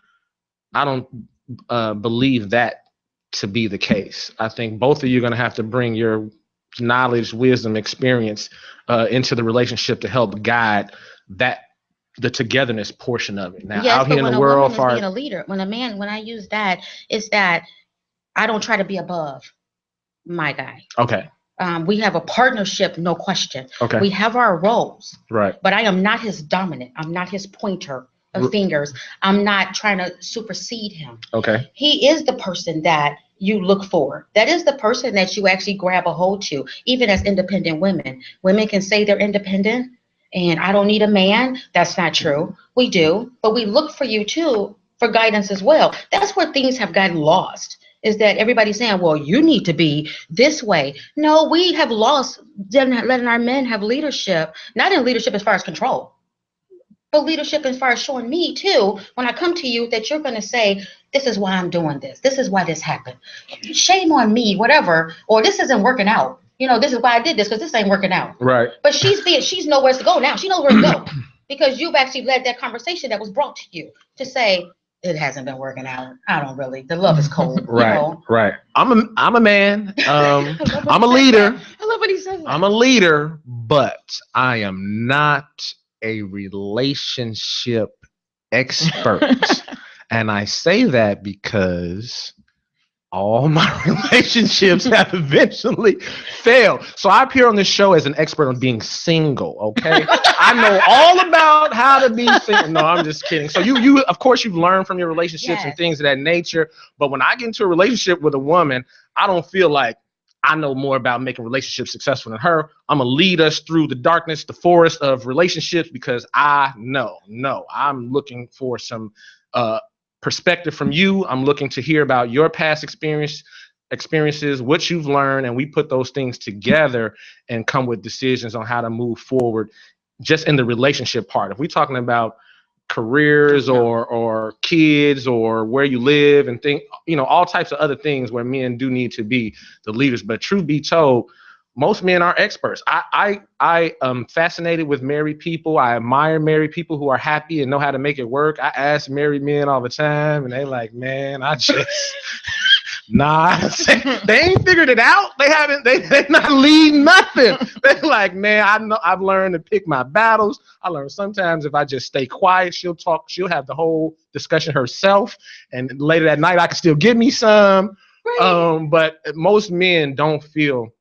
I don't believe that to be the case. I think both of you are going to have to bring your knowledge, wisdom, experience into the relationship to help guide the togetherness portion of it. Now, Yes, out here but in when the a world, woman is being a leader, when I use that, it's that I don't try to be above my guy. okay, We have a partnership, no question. okay, We have our roles, right, but I am not his dominant. I'm not his pointer of fingers. I'm not trying to supersede him. okay, He is the person that you look for. That is the person that you actually grab a hold to, even as independent women. Women can say they're independent and I don't need a man. That's not true. We do, but we look for you too for guidance as well. That's where things have gotten lost, is that everybody's saying, well, you need to be this way. No, we have lost letting our men have leadership, not in leadership as far as control, but leadership as far as showing me too, when I come to you, that you're going to say, this is why I'm doing this. This is why this happened. Shame on me, whatever. Or this isn't working out. This is why I did this, because this ain't working out. right. But she's nowhere to go now. She knows where to go because you've actually led that conversation that was brought to you to say, it hasn't been working out. The love is cold. Right, right. I'm a man. I'm a he leader. said that. I love what he says. I'm a leader, but I am not a relationship expert. And I say that because all my relationships have eventually failed. So I appear on this show as an expert on being single, okay? I know all about how to be single. No, I'm just kidding. So you of course, you've learned from your relationships and things of that nature. But when I get into a relationship with a woman, I don't feel like I know more about making relationships successful than her. I'm going to lead us through the darkness, the forest of relationships, because I know. I'm looking for some perspective from you. I'm looking to hear about your past experiences, what you've learned, and we put those things together and come with decisions on how to move forward just in the relationship part. If we're talking about careers or kids or where you live and all types of other things where men do need to be the leaders. But truth be told, most men are experts. I am fascinated with married people. I admire married people who are happy and know how to make it work. I ask married men all the time, and they like, man, I just nah. They ain't figured it out. They haven't. They're not leading nothing. They're like, man, I know. I've learned to pick my battles. I learned sometimes if I just stay quiet, she'll talk. She'll have the whole discussion herself, and later that night I can still get me some. Right. But most men don't feel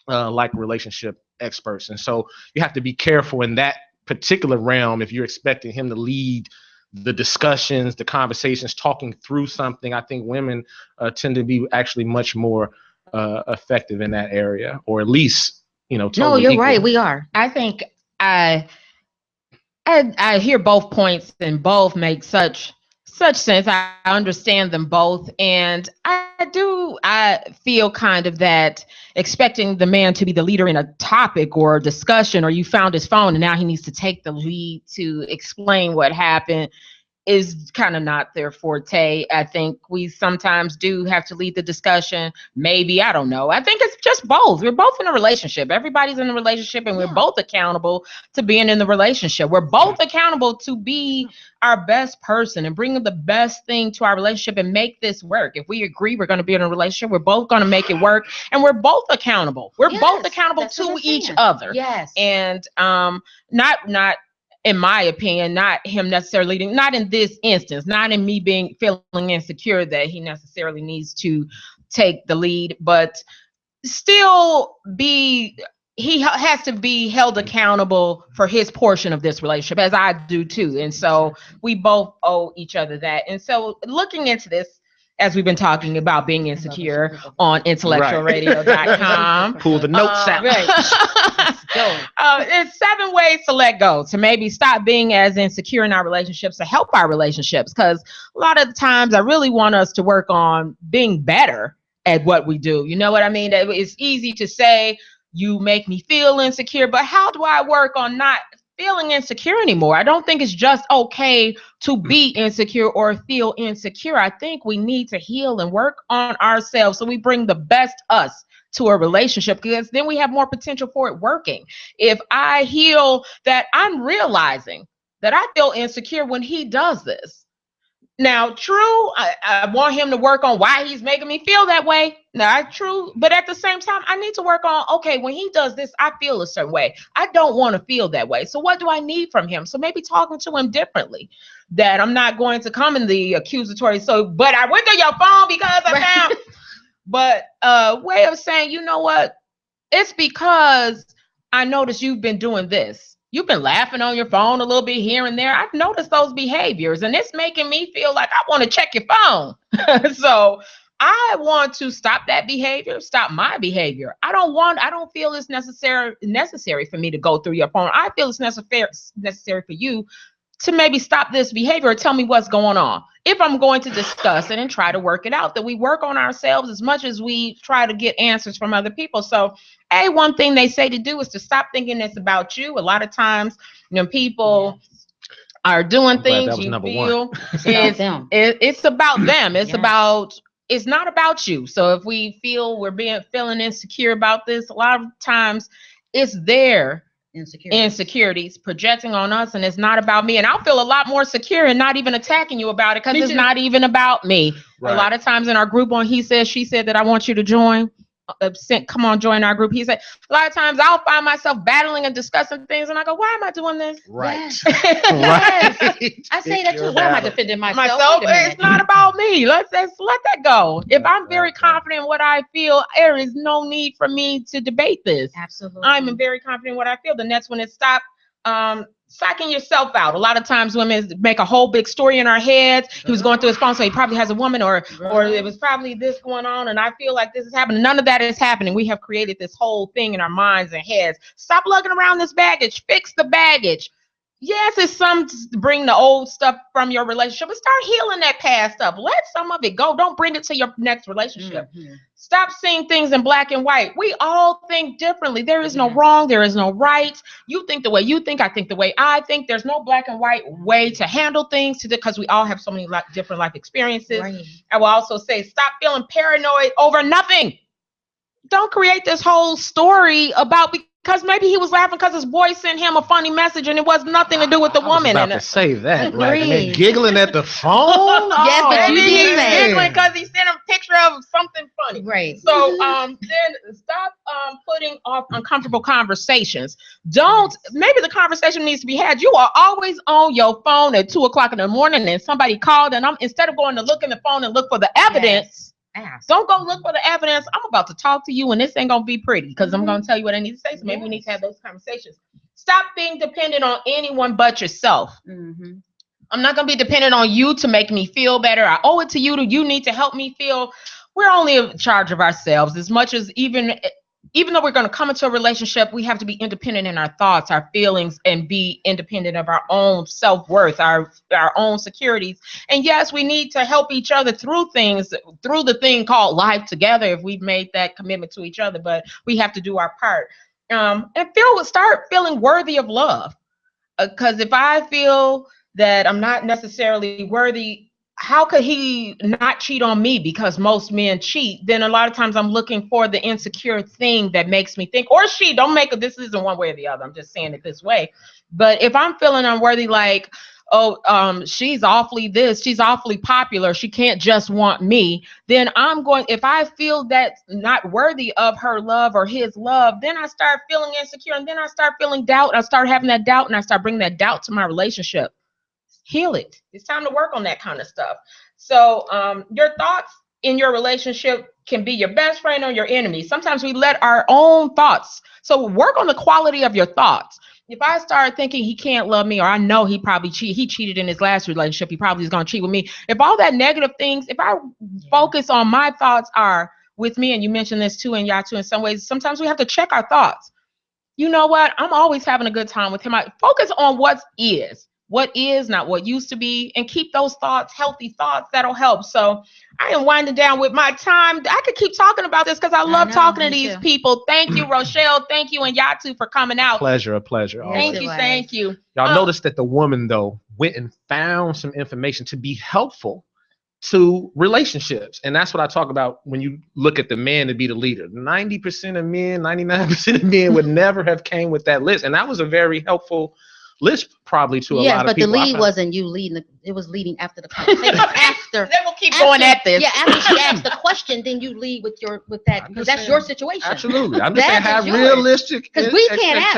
like relationship experts. And so you have to be careful in that particular realm if you're expecting him to lead the discussions, the conversations, talking through something. I think women tend to be actually much more effective in that area, or at least, totally No, you're equal. right. We are. I think I hear both points and both make such sense. I understand them both. And I feel kind of that expecting the man to be the leader in a topic or a discussion, or you found his phone and now he needs to take the lead to explain what happened, is kind of not their forte. I think we sometimes do have to lead the discussion. Maybe, I don't know. I think it's just both. We're both in a relationship. Everybody's in a relationship, and we're both accountable to being in the relationship. We're both accountable to be our best person and bring the best thing to our relationship and make this work. If we agree we're going to be in a relationship, we're both going to make it work, and we're both accountable. We're both accountable to each other. Yes. And not in my opinion, not him necessarily leading, not in this instance, not in me feeling insecure that he necessarily needs to take the lead, but still be he has to be held accountable for his portion of this relationship, as I do too. And so we both owe each other that. And so looking into this, as we've been talking about being insecure on IntellectualRadio.com. Pull the notes out. It's 7 ways to let go, to maybe stop being as insecure in our relationships, to help our relationships. Because a lot of the times I really want us to work on being better at what we do. You know what I mean? It's easy to say, you make me feel insecure, but how do I work on not feeling insecure anymore? I don't think it's just okay to be insecure or feel insecure. I think we need to heal and work on ourselves so we bring the best us to a relationship, because then we have more potential for it working. If I heal that I'm realizing that I feel insecure when he does this. Now, true, I want him to work on why he's making me feel that way. Now, true, but at the same time, I need to work on, okay, when he does this, I feel a certain way. I don't want to feel that way. So what do I need from him? So maybe talking to him differently, that I'm not going to come in the accusatory. So, but I went through your phone because I found, but way of saying, you know what? It's because I noticed you've been doing this. You've been laughing on your phone a little bit here and there. I've noticed those behaviors, and it's making me feel like I want to check your phone. So I want to stop that behavior, stop my behavior. I don't feel it's necessary for me to go through your phone. I feel it's necessary for you to maybe stop this behavior or tell me what's going on. If I'm going to discuss it and try to work it out, that we work on ourselves as much as we try to get answers from other people. So, one thing they say to do is to stop thinking it's about you. A lot of times, people are doing things, you feel it's about them. It's it's not about you. So if we feel feeling insecure about this, a lot of times it's their insecurities projecting on us, and it's not about me. And I'll feel a lot more secure and not even attacking you about it, because it's not even about me. Right. A lot of times in our group on He Said, She Said, that I want you to join, come on, join our group. He said, a lot of times I'll find myself battling and discussing things, and I go, why am I doing this? Right. Right. I say that too. Why am I defending myself? It's not about me. Let's let that go. If I'm very confident in what I feel, there is no need for me to debate this. Absolutely. I'm very confident in what I feel. Then that's when it stops psyching yourself out. A lot of times women make a whole big story in our heads. He was going through his phone, so he probably has a woman, or it was probably this going on, and I feel like this is happening. None of that is happening. We have created this whole thing in our minds and heads. Stop lugging around this baggage. Fix the baggage. Yes, it's some to bring the old stuff from your relationship, but start healing that past stuff. Let some of it go. Don't bring it to your next relationship. Mm-hmm. Stop seeing things in black and white. We all think differently. There is no wrong. There is no right. You think the way you think. I think the way I think. There's no black and white way to handle things because we all have so many different life experiences. Right. I will also say, stop feeling paranoid over nothing. Don't create this whole story about because maybe he was laughing because his boy sent him a funny message and it was nothing to do with the woman. I was about to say that, right? And they're giggling at the phone. Yes, but maybe he's giggling because he sent him a picture of something funny. Right. So then stop putting off uncomfortable conversations. Maybe the conversation needs to be had. You are always on your phone at 2:00 in the morning and somebody called, and instead of going to look in the phone and look for the evidence. Yes. Don't go look for the evidence. I'm about to talk to you, and this ain't gonna be pretty because I'm gonna tell you what I need to say. So maybe we need to have those conversations. Stop being dependent on anyone but yourself. Mm-hmm. I'm not gonna be dependent on you to make me feel better. I owe it to you. You need to help me feel. We're only in charge of ourselves as much as even though we're going to come into a relationship, we have to be independent in our thoughts, our feelings, and be independent of our own self-worth, our own securities. And yes, we need to help each other through the thing called life together if we've made that commitment to each other, but we have to do our part. And start feeling worthy of love. Because if I feel that I'm not necessarily worthy, how could he not cheat on me because most men cheat? Then a lot of times I'm looking for the insecure thing that makes me think, or this isn't one way or the other. I'm just saying it this way. But if I'm feeling unworthy, like, she's awfully this, she's awfully popular, she can't just want me, then if I feel that's not worthy of her love or his love, then I start feeling insecure, and then I start feeling doubt. I start having that doubt, and I start bringing that doubt to my relationship. Heal it. It's time to work on that kind of stuff. So your thoughts in your relationship can be your best friend or your enemy. Sometimes we let our own thoughts. So work on the quality of your thoughts. If I start thinking he can't love me, or I know he probably cheated in his last relationship, he probably is going to cheat with me. If all that negative things, if I focus on my thoughts are with me, and you mentioned this too, and y'all too, in some ways, sometimes we have to check our thoughts. You know what? I'm always having a good time with him. I focus on what is, not what used to be, and keep those thoughts, healthy thoughts. That'll help. So I am winding down with my time. I could keep talking about this because I love talking to these people. Thank you, Rochelle. Thank you, and Yatu for coming out. A pleasure. Yes, thank you. Y'all notice that the woman, though, went and found some information to be helpful to relationships. And that's what I talk about when you look at the man to be the leader. 90% of men, 99% of men would never have came with that list. And that was a very helpful list probably to a lot of people. Yes, but the lead wasn't you leading. It was leading after the conversation. After. Then we'll keep going at this. Yeah, after she asked the question, then you lead with that, because that's your situation. Absolutely. I'm just saying have realistic because we can't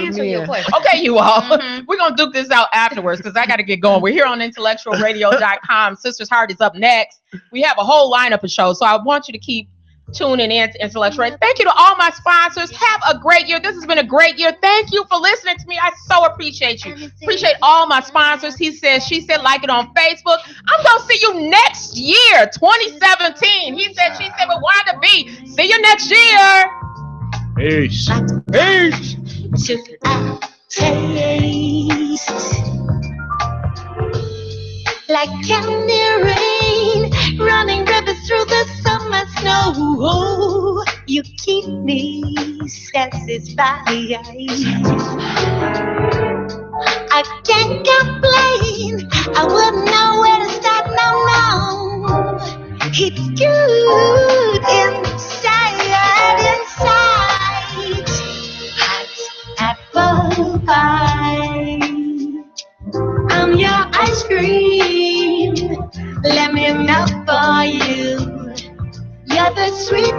answer your question. Okay, you all. We're going to duke this out afterwards because I got to get going. We're here on IntellectualRadio.com. Sister's Heart is up next. We have a whole lineup of shows, so I want you to keep tuning in to Intellectual Radio. Thank you to all my sponsors. Have a great year. This has been a great year. Thank you for listening to me. I so appreciate you. Appreciate all my sponsors. He said, she said, like it on Facebook. I'm going to see you next year, 2017. He said, she said, we want to be. See you next year. Peace. Peace. Taste like candy rain, running rivers through the summer snow. You keep me satisfied. I can't complain. I wouldn't know where to start. No. It's good inside. Hot apple pie. I'm your ice cream. Let me melt for you. You're the sweet